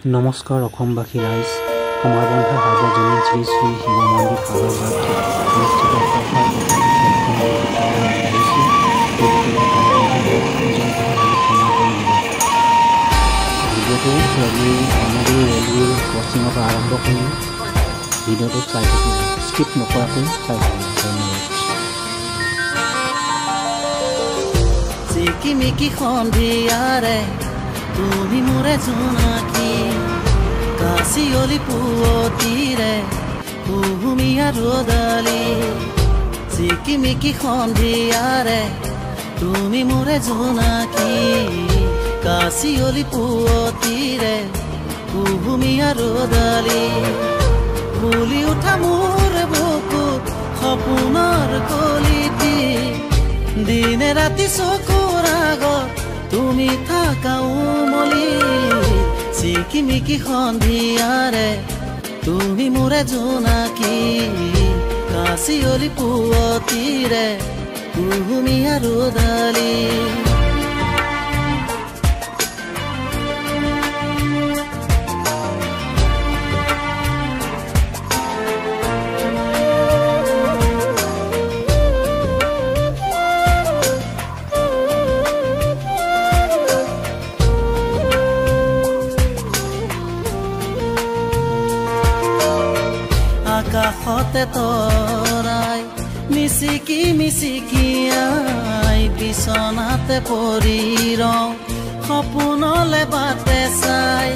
নমস্কাৰ অসমবাসী ৰাইজ সমাৰবন্ধা সাৰ্বজনীন শ্ৰী শ্ৰী শিৱ মন্দিৰ সাগৰবাদ অনুষ্ঠিত ভিডিঅ'টো ধৰ্মগুৰু ৰেলীৰ ক্ৰচিঙৰ পৰা আৰম্ভ কৰি ভিডিঅ'টো চাই থাকিব স্কিপ নকৰাকৈ চাই থাকিব ধন্যবাদ চিকিমিকি সন্ধিয়াৰে তুমি মোৰে জোনাকী কাশিয়লি পুৱতীৰে কুহুমীয়া ৰ'দালি চিকিমিকি সন্ধিয়াৰে তুমি মোৰে জোনাকী কাশিয়লি পুৱতীৰে কুহুমীয়া ৰ'দালি ফুলি উঠা মোৰ বুকুত সপোনৰ কলিটি দিনে ৰাতি চকুৰ আগত তুমি থাকা উমলি চিকিমিকি সন্ধিয়াৰে তুমি মোৰে জোনাকী কাশিয়লি পুৱতীৰে কুহুমীয়া ৰ'দালি আকাশতে তৰাই মিচিকি মিচিকি আই বিচনাতে পৰি ৰওঁ সপোনলে বাটে চাই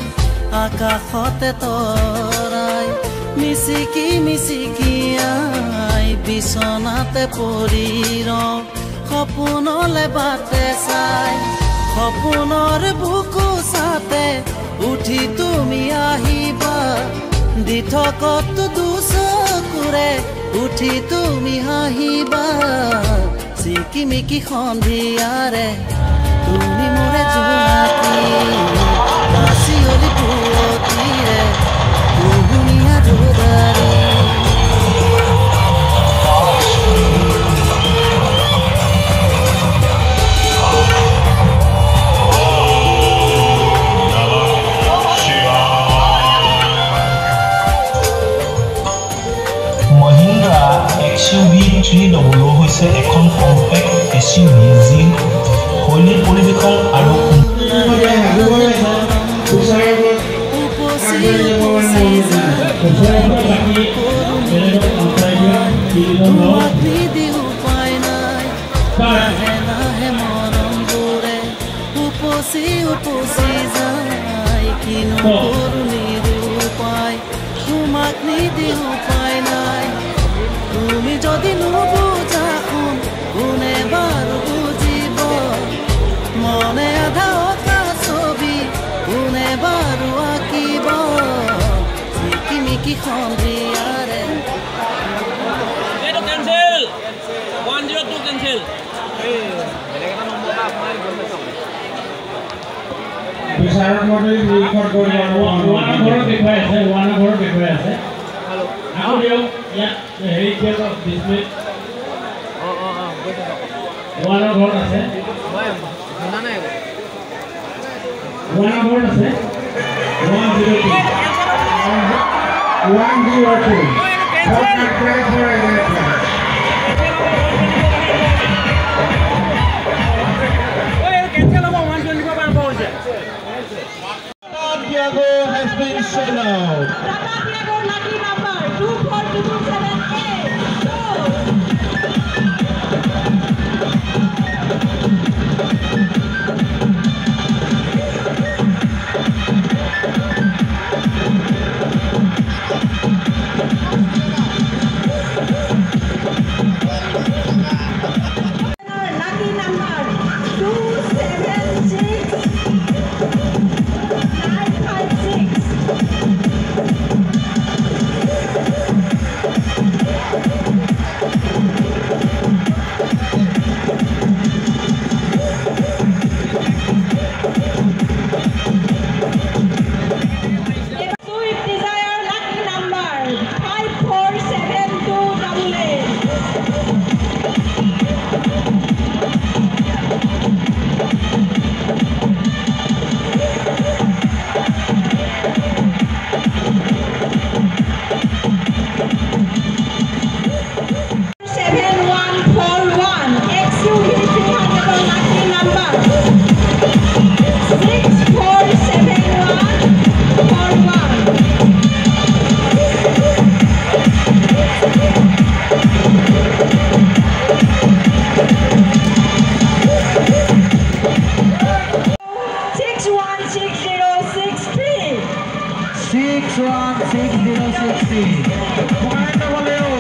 আকাশতে তৰাই মিচিকি মিচিকি আই বিচনাতে পৰি ৰওঁ সপোনলে বাটে চাই সপোনৰ বুকু চাতে উঠি তুমি আহিবা দি থকত দুচকুৰে উঠি তুমি হাঁহিবা চিকিমিকি সন্ধিয়াৰে তুমি মোৰে জোনাকী কাশিয়লি পুৱতীৰে কুহুমীয়া ৰ'দালি SUV 300 হৈছে এখন কম্পেক্ট SUV যি শৈলী পৰিৱেশন আৰু উপচি যায় কিনো নিৰূপায় তোমাক নিদি উপায় নাই তুমি যদি নুবুজা কোনে বাৰু বুজিব মনে আধা অকা ছবি কোনে বাৰু আঁকিব চিকিমিকি সন্ধিয়াৰে Santiago has been shut out. Santiago lucky number 246. 61660. Commander Valeo.